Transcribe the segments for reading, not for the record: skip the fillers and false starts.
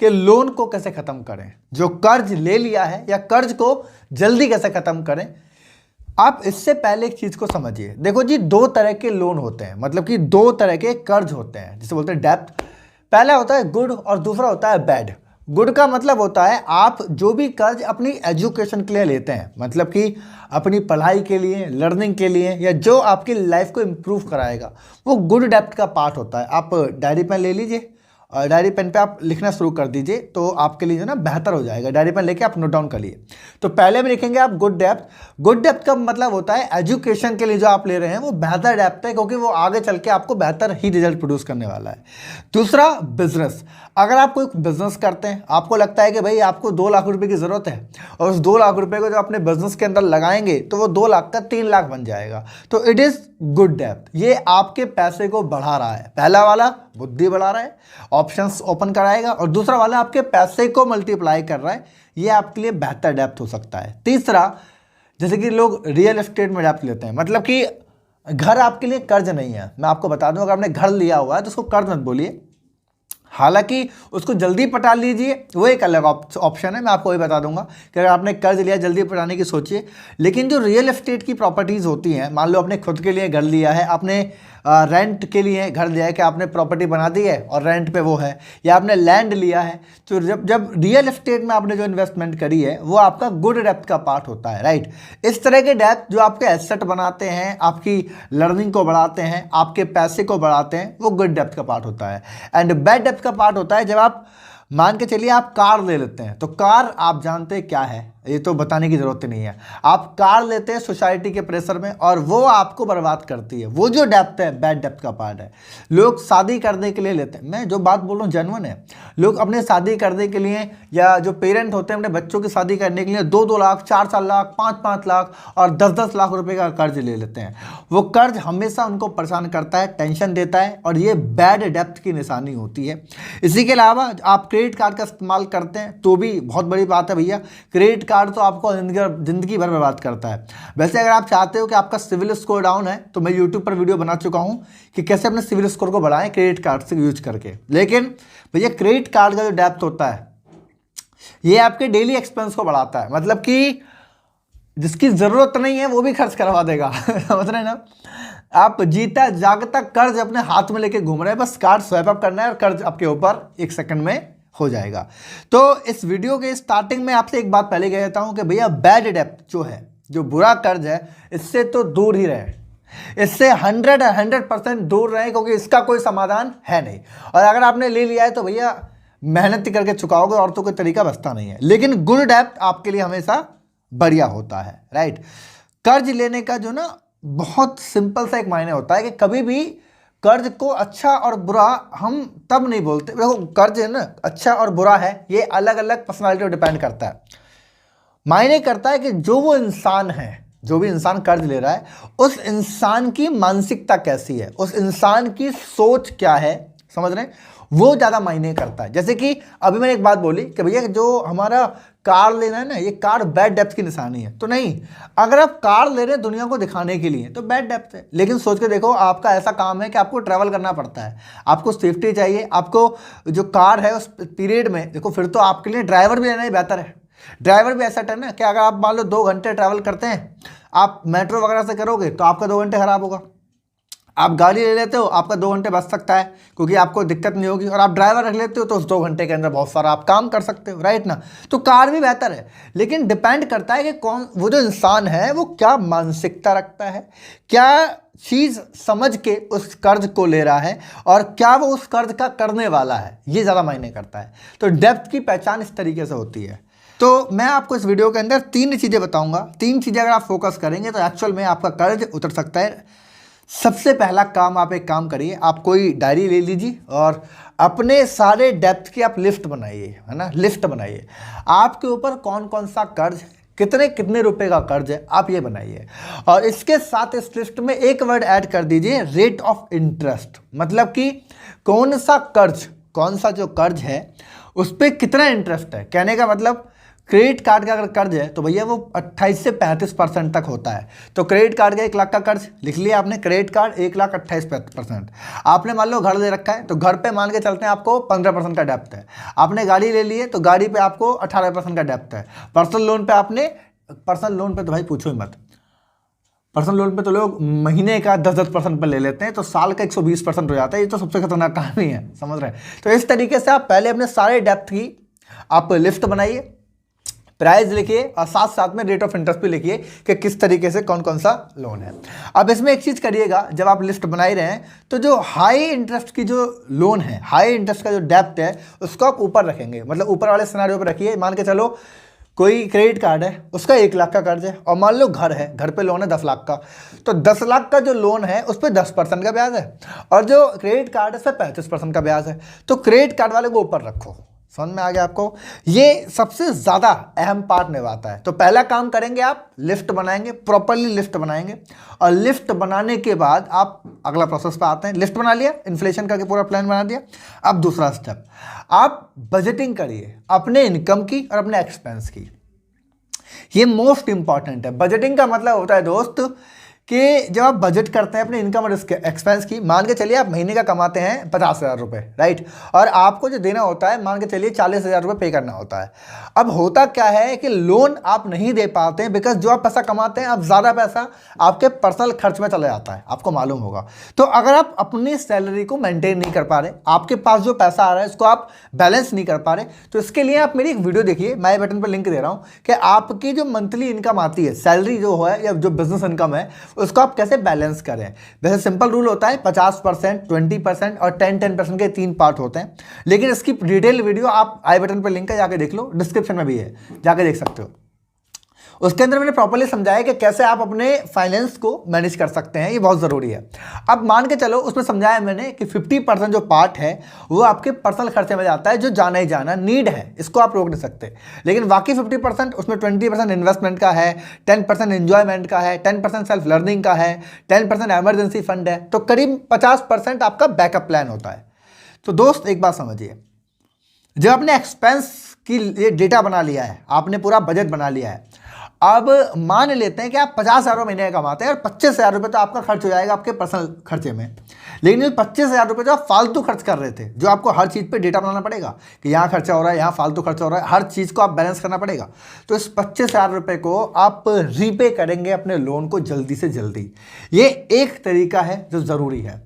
कि लोन को कैसे खत्म करें, जो कर्ज ले लिया है या कर्ज को जल्दी कैसे खत्म करें। आप इससे पहले एक चीज को समझिए। देखो जी, दो तरह के लोन होते हैं, मतलब कि दो तरह के कर्ज होते हैं, जिसे बोलते हैं डेब्ट। पहला होता है गुड और दूसरा होता है बैड। गुड का मतलब होता है आप जो भी कर्ज अपनी एजुकेशन के लिए लेते हैं, मतलब कि अपनी पढ़ाई के लिए, लर्निंग के लिए, या जो आपकी लाइफ को इम्प्रूव कराएगा, वो गुड डेब्ट का पार्ट होता है। आप डायरी पेन ले लीजिए और डायरी पेन पे आप लिखना शुरू कर दीजिए, तो आपके लिए जो ना बेहतर हो जाएगा। डायरी पेन लेके आप नोट डाउन करिए। तो पहले में लिखेंगे आप गुड डेब्ट। गुड डेब्ट का मतलब होता है एजुकेशन के लिए जो आप ले रहे हैं वो बेहतर डेब्ट है, क्योंकि वो आगे चल के आपको बेहतर ही रिजल्ट प्रोड्यूस करने वाला है। दूसरा, बिजनेस। अगर आप कोई बिजनेस करते हैं, आपको लगता है कि भाई आपको 2 लाख रुपए की जरूरत है, और उस 2 लाख रुपए को जो अपने बिजनेस के अंदर लगाएंगे तो वो 2 लाख का 3 लाख बन जाएगा, तो इट इज गुड डेब्ट। ये आपके पैसे को बढ़ा रहा है। पहला वाला बुद्धि बढ़ा रहा है, ऑप्शंस ओपन कराएगा, और दूसरा वाला आपके पैसे को मल्टीप्लाई कर रहा है, ये आपके लिए बेहतर डेब्ट हो सकता है। तीसरा, जैसे कि लोग रियल एस्टेट में डेब्ट लेते हैं, मतलब कि घर आपके लिए कर्ज नहीं है। मैं आपको बता दूं, अगर आपने घर लिया हुआ है तो उसको कर्ज मत बोलिए, हालांकि उसको जल्दी पटा लीजिए, वो एक अलग ऑप्शन है, मैं आपको वही बता दूंगा कि अगर आपने कर्ज लिया जल्दी पटाने की सोचिए। लेकिन जो रियल एस्टेट की प्रॉपर्टीज़ होती हैं, मान लो आपने खुद के लिए घर लिया है, आपने रेंट के लिए घर लिया है, कि आपने प्रॉपर्टी बना दी है और रेंट पे वो है, या आपने लैंड लिया है, तो जब रियल एस्टेट में आपने जो इन्वेस्टमेंट करी है वो आपका गुड डेब्ट का पार्ट होता है, राइट। इस तरह के डेब्ट जो आपके एसेट बनाते हैं, आपकी लर्निंग को बढ़ाते हैं, आपके पैसे को बढ़ाते हैं, वो गुड डेब्ट का पार्ट होता है। एंड बैड डेब्ट का पार्ट होता है जब आप मान के चलिए आप कार ले लेते हैं, तो कार आप जानते हैं क्या है, ये तो बताने की जरूरत नहीं है। आप कार लेते हैं सोसाइटी के प्रेशर में और वो आपको बर्बाद करती है, वो जो डेब्ट है बैड डेब्ट का पार्ट है। लोग शादी करने के लिए लेते हैं, मैं जो बात बोल रहा हूँ जेन्युइन है। लोग अपने शादी करने के लिए, या जो पेरेंट होते हैं अपने बच्चों की शादी करने के लिए 2-2 लाख, 4-4 लाख, 5-5 लाख और 10-10 लाख रुपए का कर्ज ले लेते हैं। वो कर्ज हमेशा उनको परेशान करता है, टेंशन देता है, और ये बैड डेब्ट की निशानी होती है। इसी के अलावा आप क्रेडिट कार्ड का इस्तेमाल करते हैं तो भी बहुत बड़ी बात है भैया। क्रेडिट कार्ड तो आपको जिंदगी भर बर्बाद करता है। वैसे अगर आप चाहते हो कि आपका सिविल स्कोर डाउन है, तो मैं यूट्यूब पर वीडियो बना चुका हूं कि कैसे अपने सिविल स्कोर को बढ़ाएं क्रेडिट कार्ड से यूज करके। लेकिन भैया क्रेडिट कार्ड का जो डेब्ट होता है ये आपके डेली एक्सपेंस को बढ़ाता है, मतलब कि जिसकी जरूरत नहीं है वो भी खर्च करवा देगा समझ रहे हैं ना। आप जीता जागता कर्ज अपने हाथ में लेके घूम रहे हैं, बस कार्ड स्वैप अप करना है और कर्ज आपके ऊपर 1 सेकंड में हो जाएगा। तो इस वीडियो के स्टार्टिंग में आपसे एक बात पहले कह देता हूं कि भैया बैड डेब्ट जो है, जो बुरा कर्ज है, इससे तो दूर ही रहे, इससे 100% दूर रहे, क्योंकि इसका कोई समाधान है नहीं। और अगर आपने ले लिया है तो भैया मेहनत करके चुकाओगे, और तो कोई तरीका बचता नहीं है। लेकिन गुड डेब्ट आपके लिए हमेशा बढ़िया होता है, राइट। कर्ज लेने का जो ना बहुत सिंपल सा एक मायने होता है कि कभी भी कर्ज को अच्छा और बुरा हम तब नहीं बोलते। देखो कर्ज है ना, अच्छा और बुरा है, ये अलग अलग पर्सनालिटी पर डिपेंड करता है। मायने करता है कि जो वो इंसान है, जो भी इंसान कर्ज ले रहा है, उस इंसान की मानसिकता कैसी है, उस इंसान की सोच क्या है, समझ रहे हैं, वो ज़्यादा मायने करता है। जैसे कि अभी मैंने एक बात बोली कि भैया जो हमारा कार लेना है ना, ये कार बैड डेब्ट की निशानी है, तो नहीं। अगर आप कार ले रहे हैं दुनिया को दिखाने के लिए तो बैड डेब्ट है। लेकिन सोच के देखो, आपका ऐसा काम है कि आपको ट्रैवल करना पड़ता है, आपको सेफ्टी चाहिए, आपको जो कार है उस पीरियड में देखो, फिर तो आपके लिए ड्राइवर भी लेना ही बेहतर है। ड्राइवर भी ऐसा है ना कि अगर आप मान लो 2 घंटे ट्रैवल करते हैं, आप मेट्रो वगैरह से करोगे तो आपका 2 घंटे खराब होगा। आप गाड़ी ले लेते हो, आपका 2 घंटे बच सकता है, क्योंकि आपको दिक्कत नहीं होगी। और आप ड्राइवर रख लेते हो तो उस 2 घंटे के अंदर बहुत सारा आप काम कर सकते हो, राइट ना। तो कार भी बेहतर है, लेकिन डिपेंड करता है कि कौन वो जो इंसान है वो क्या मानसिकता रखता है, क्या चीज समझ के उस कर्ज को ले रहा है, और क्या वो उस कर्ज का करने वाला है, ये ज्यादा मायने करता है। तो डेब्ट की पहचान इस तरीके से होती है। तो मैं आपको इस वीडियो के अंदर 3 चीजें बताऊंगा। 3 चीजें अगर आप फोकस करेंगे तो एक्चुअल में आपका कर्ज उतर सकता है। सबसे पहला काम, आप एक काम करिए, आप कोई डायरी ले लीजिए और अपने सारे डेब्ट की आप लिस्ट बनाइए, है ना, लिस्ट बनाइए। आपके ऊपर कौन कौन सा कर्ज, कितने कितने रुपए का कर्ज है, आप ये बनाइए। और इसके साथ इस लिस्ट में एक वर्ड ऐड कर दीजिए, रेट ऑफ इंटरेस्ट। मतलब कि कौन सा जो कर्ज है उस पर कितना इंटरेस्ट है। कहने का मतलब क्रेडिट कार्ड का अगर कर्ज है तो भैया वो 28 से 35% तक होता है। तो क्रेडिट कार्ड का 1 लाख का कर्ज लिख लिया आपने, क्रेडिट कार्ड 1,28,% आपने मान लो घर ले रखा है तो घर पे मान के चलते हैं आपको 15% का डेप्थ है। आपने गाड़ी ले ली है तो गाड़ी पे आपको 18% का डेप्थ है। पर्सनल लोन पे तो भाई पूछो ही मत, पर्सनल लोन पे तो लोग महीने का 10% पर ले लेते हैं, तो साल का 120% हो जाता है। ये तो सबसे खतरनाक काम ही है, समझ रहे हैं। तो इस तरीके से आप पहले अपने सारे डेप्थ की आप लिस्ट बनाइए, प्राइस लिखिए और साथ साथ में रेट ऑफ इंटरेस्ट भी लिखिए कि किस तरीके से कौन कौन सा लोन है। अब इसमें एक चीज़ करिएगा, जब आप लिस्ट बना ही रहे हैं तो जो हाई इंटरेस्ट की जो लोन है, हाई इंटरेस्ट का जो डेप्थ है उसको आप ऊपर रखेंगे, मतलब ऊपर वाले सिनेरियो पर रखिए। मान के चलो कोई क्रेडिट कार्ड है, उसका 1 लाख का कर्ज है, और मान लो घर है, घर पे लोन है 10 लाख का, तो 10 लाख का जो लोन है उस पर 10% का ब्याज है और जो क्रेडिट कार्ड है उस पर 35% का ब्याज है। तो क्रेडिट कार्ड वाले को ऊपर रखो। समझ में आ गया आपको? ये सबसे ज़्यादा अहम पार्ट निभाता है। तो पहला काम करेंगे, आप लिस्ट बनाएंगे, प्रॉपरली लिस्ट बनाएंगे, और लिस्ट बनाने के बाद आप अगला प्रोसेस पे आते हैं। लिस्ट बना लिया, इन्फ्लेशन का पूरा प्लान बना दिया। अब दूसरा स्टेप, आप बजटिंग करिए अपने इनकम की और अपने एक्सपेंस की। ये मोस्ट इंपॉर्टेंट है। बजटिंग का मतलब होता है दोस्त कि जब आप बजट करते हैं अपने इनकम और एक्सपेंस की, मान के चलिए आप महीने का कमाते हैं 50,000 रुपये, राइट, और आपको जो देना होता है मान के चलिए 40,000 रुपये पे करना होता है। अब होता क्या है कि लोन आप नहीं दे पाते हैं, बिकॉज जो आप पैसा कमाते हैं आप ज़्यादा पैसा आपके पर्सनल खर्च में चला जाता है, आपको मालूम होगा। तो अगर आप अपनी सैलरी को मेंटेन नहीं कर पा रहे, आपके पास जो पैसा आ रहा है उसको आप बैलेंस नहीं कर पा रहे, तो इसके लिए आप मेरी एक वीडियो देखिए, मैं बटन पर लिंक दे रहा हूँ, कि आपकी जो मंथली इनकम आती है, सैलरी जो है या जो बिजनेस इनकम है, उसको आप कैसे बैलेंस करें। वैसे सिंपल रूल होता है 50%, 20% और 10% के 3 पार्ट होते हैं, लेकिन इसकी डिटेल वीडियो आप आई बटन पर लिंक है, जाके देख लो, डिस्क्रिप्शन में भी है, जाके देख सकते हो। उसके अंदर मैंने प्रॉपर्ली समझाया कि कैसे आप अपने फाइनेंस को मैनेज कर सकते हैं, ये बहुत ज़रूरी है। अब मान के चलो उसमें समझाया मैंने कि 50% जो पार्ट है वो आपके पर्सनल खर्चे में जाता है, जो जाना ही जाना नीड है, इसको आप रोक नहीं सकते। लेकिन बाकी 50% उसमें 20% इन्वेस्टमेंट का है, 10% एंजॉयमेंट का है, 10% सेल्फ लर्निंग का है, 10% एमरजेंसी फंड है, तो करीब 50% आपका बैकअप प्लान होता है। तो दोस्त एक बात समझिए, जब आपने एक्सपेंस की ये डेटा बना लिया है, आपने पूरा बजट बना लिया है, अब मान लेते हैं कि आप 50,000 महीने कमाते हैं और 25,000 रुपये तो आपका खर्च हो जाएगा आपके पर्सनल खर्चे में। लेकिन ये 25,000 रुपये जो आप फालतू खर्च कर रहे थे, जो आपको हर चीज़ पे डेटा बनाना पड़ेगा कि यहाँ खर्चा हो रहा है, यहाँ फालतू खर्चा हो रहा है, हर चीज़ को आप बैलेंस करना पड़ेगा। तो इस 25,000 रुपये को आप रीपे करेंगे अपने लोन को जल्दी से जल्दी। ये एक तरीका है जो ज़रूरी है।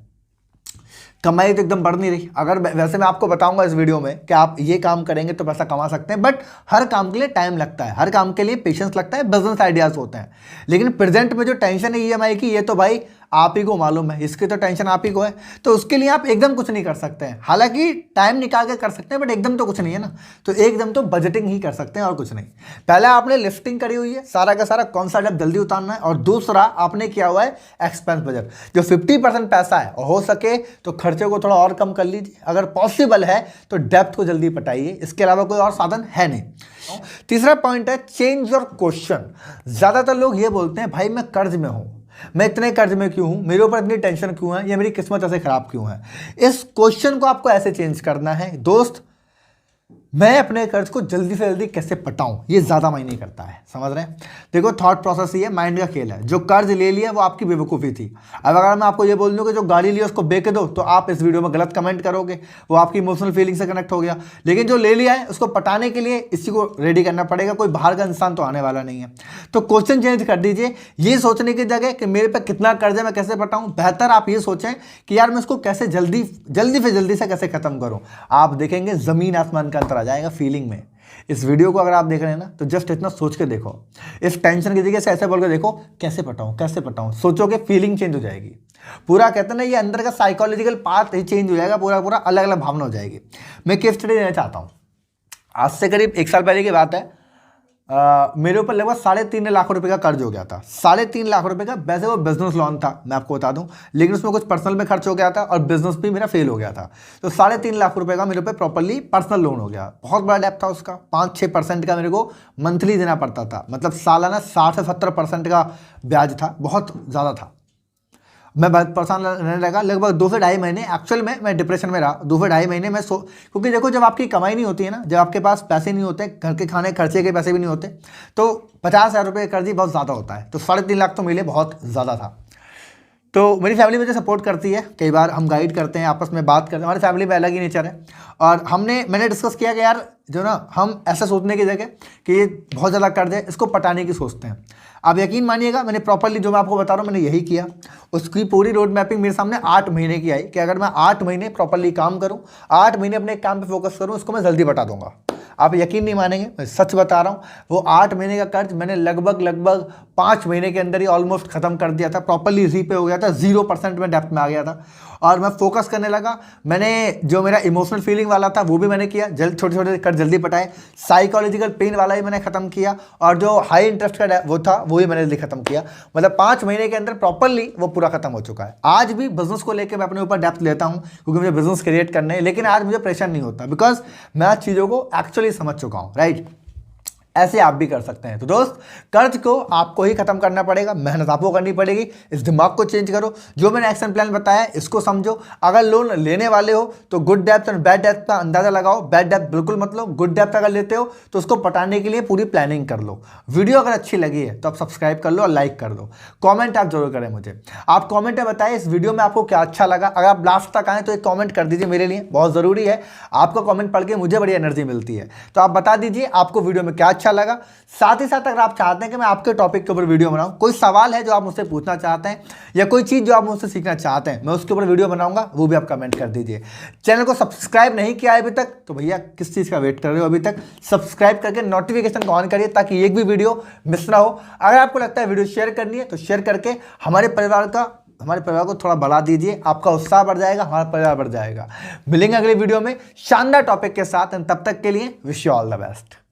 कमाई तो एकदम बढ़ नहीं रही, अगर वैसे मैं आपको बताऊंगा इस वीडियो में कि आप ये काम करेंगे तो पैसा कमा सकते हैं, बट हर काम के लिए टाइम लगता है, हर काम के लिए पेशेंस लगता है, बिजनेस आइडियाज होते हैं। लेकिन प्रेजेंट में जो टेंशन है ईएमआई की, ये तो भाई आप ही को मालूम है, इसकी तो टेंशन आप ही को है। तो उसके लिए आप एकदम कुछ नहीं कर सकते हैं, हालांकि टाइम निकाल के कर सकते हैं, बट एकदम तो कुछ नहीं है ना। तो एकदम तो बजटिंग ही कर सकते हैं और कुछ नहीं। पहले आपने लिस्टिंग करी हुई है, सारा का सारा कौन सा डेप्थ जल्दी उतारना है, और दूसरा आपने किया हुआ है एक्सपेंस बजट। जो 50% पैसा है, और हो सके तो खर्चे को थोड़ा और कम कर लीजिए, अगर पॉसिबल है तो डेप्थ को जल्दी पटाइए, इसके अलावा कोई और साधन है नहीं। तीसरा पॉइंट है चेंज योर क्वेश्चन। ज्यादातर लोग ये बोलते हैं भाई मैं कर्ज में हूं, मैं इतने कर्ज में क्यों हूं, मेरे ऊपर इतनी टेंशन क्यों है, या मेरी किस्मत ऐसे खराब क्यों है। इस क्वेश्चन को आपको ऐसे चेंज करना है, दोस्त मैं अपने कर्ज को जल्दी से जल्दी कैसे पटाऊं, ये ज्यादा मायने करता है, समझ रहे हैं। देखो थॉट प्रोसेस ये माइंड का खेल है। जो कर्ज ले लिया वो आपकी बेवकूफ़ी थी। अब अगर मैं आपको ये बोल दूं कि जो गाड़ी लिया उसको बेच दो, तो आप इस वीडियो में गलत कमेंट करोगे, वो आपकी इमोशनल फीलिंग से कनेक्ट हो गया। लेकिन जो ले लिया है उसको पटाने के लिए इसी को रेडी करना पड़ेगा, कोई बाहर का इंसान तो आने वाला नहीं है। तो क्वेश्चन चेंज कर दीजिए, ये सोचने की जगह कि मेरे पे कितना कर्ज है, मैं कैसे पटाऊं, बेहतर आप ये सोचें कि यार मैं इसको कैसे जल्दी से कैसे खत्म करूं। आप देखेंगे जमीन आसमान का अंतर आ जाएगा फीलिंग में। इस वीडियो को अगर आप देख रहे हैं ना, तो जस्ट इतना सोच के देखो, इस टेंशन की जगह से ऐसे बोल के देखो कैसे पटाऊं, सोचोगे फीलिंग चेंज हो जाएगी। पूरा कहते हैं ना, ये अंदर का साइकोलॉजिकल पार्ट ही चेंज हो जाएगा, पूरा अलग अलग भावना हो जाएगी। मैं केस स्टडी देना चाहता हूं। आज से करीब 1 साल पहले की बात है, मेरे ऊपर लगभग 3.5 लाख रुपए का कर्ज हो गया था। 3.5 लाख रुपए का, वैसे वो बिजनेस लोन था मैं आपको बता दूं, लेकिन उसमें कुछ पर्सनल में खर्च हो गया था और बिजनेस भी मेरा फेल हो गया था। तो 3.5 लाख रुपए का मेरे ऊपर प्रॉपर्ली पर्सनल लोन हो गया। बहुत बड़ा डेप्थ था उसका, 5-6% का मेरे को मंथली देना पड़ता था, मतलब सालाना 60 से 70% का ब्याज था, बहुत ज़्यादा था। मैं बहुत परेशान रहने लगा। लगभग 2 से ढाई महीने एक्चुअल में मैं डिप्रेशन में रहा। 2 से ढाई महीने में क्योंकि देखो जब आपकी कमाई नहीं होती है ना, जब आपके पास पैसे नहीं होते, घर के खाने खर्चे के पैसे भी नहीं होते, तो 50,000 रुपये कर्ज ही बहुत ज़्यादा होता है। तो 3.5 लाख तो मिले, बहुत ज़्यादा था। तो मेरी फैमिली मुझे सपोर्ट करती है, कई बार हम गाइड करते हैं, आपस में बात करते हैं, हमारी फैमिली में अलग ही नेचर है। और मैंने डिस्कस किया कि यार जो ना हम ऐसा सोचने की जगह कि ये बहुत ज़्यादा कर्ज है, इसको पटाने की सोचते हैं। आप यकीन मानिएगा, मैंने प्रॉपरली जो मैं आपको बता रहा हूँ मैंने यही किया। उसकी पूरी रोड मैपिंग मेरे सामने 8 महीने की आई कि अगर मैं 8 महीने प्रॉपरली काम करूँ, 8 महीने अपने काम पे फोकस करूँ, इसको मैं जल्दी बता दूंगा। आप यकीन नहीं मानेंगे, मैं सच बता रहा हूँ, वो 8 महीने का कर्ज मैंने लगभग 5 महीने के अंदर ही ऑलमोस्ट खत्म कर दिया था। प्रॉपरली रीपे हो गया था, 0% में डेप्थ में आ गया था। और मैं फोकस करने लगा। मैंने जो मेरा इमोशनल फीलिंग वाला था वो भी मैंने किया, छोटे छोटे कर्ज जल्दी पटाए। साइकोलॉजिकल पेन वाला भी मैंने खत्म किया, और जो हाई इंटरेस्ट का वो था वो भी मैंने जल्दी खत्म किया। मतलब 5 महीने के अंदर प्रॉपरली वो पूरा खत्म हो चुका है। आज भी बिजनेस को लेकर मैं अपने ऊपर डेप्थ लेता हूँ क्योंकि मुझे बिजनेस क्रिएट करने हैं, लेकिन आज मुझे प्रेशर नहीं होता बिकॉज मैं आज चीज़ों को एक्चुअली समझ चुका हूँ। राइट, ऐसे आप भी कर सकते हैं। तो दोस्त, कर्ज को आपको ही खत्म करना पड़ेगा, मेहनत आपको करनी पड़ेगी। इस दिमाग को चेंज करो, जो मैंने एक्शन प्लान बताया इसको समझो। अगर लोन लेने वाले हो तो गुड डेप्थ और बैड डेप्थ का अंदाजा लगाओ। बैड डेप्थ बिल्कुल मत लो, गुड डेप्थ अगर लेते हो तो उसको पटाने के लिए पूरी प्लानिंग कर लो। वीडियो अगर अच्छी लगी है तो आप सब्सक्राइब कर लो और लाइक कर दो। कॉमेंट आप जरूर करें मुझे, आप कॉमेंट में बताएं इस वीडियो में आपको क्या अच्छा लगा। अगर आप लास्ट तक आए तो एक कॉमेंट कर दीजिए, मेरे लिए बहुत ज़रूरी है। आपका कॉमेंट पढ़ के मुझे बड़ी एनर्जी मिलती है। तो आप बता दीजिए आपको वीडियो में क्या अच्छा लगा। साथ ही साथ अगर आप चाहते हैं कि मैं आपके टॉपिक के ऊपर वीडियो बनाऊं, कोई सवाल है जो आप मुझसे पूछना चाहते हैं या कोई चीज़ जो आप मुझसे सीखना चाहते हैं, मैं उसके ऊपर वीडियो बनाऊंगा, वो भी आप कमेंट कर दीजिए। चैनल को सब्सक्राइब नहीं किया है अभी तक तो भैया किस चीज़ का वेट कर रहे हो? अभी तक सब्सक्राइब करके नोटिफिकेशन को ऑन करिए ताकि एक भी वीडियो मिस ना हो। अगर आपको लगता है वीडियो शेयर करनी है तो शेयर करके हमारे परिवार को थोड़ा बढ़ा दीजिए। आपका उत्साह बढ़ जाएगा, हमारा परिवार बढ़ जाएगा। मिलेंगे अगले वीडियो में शानदार टॉपिक के साथ, तब तक के लिए wish you all the best.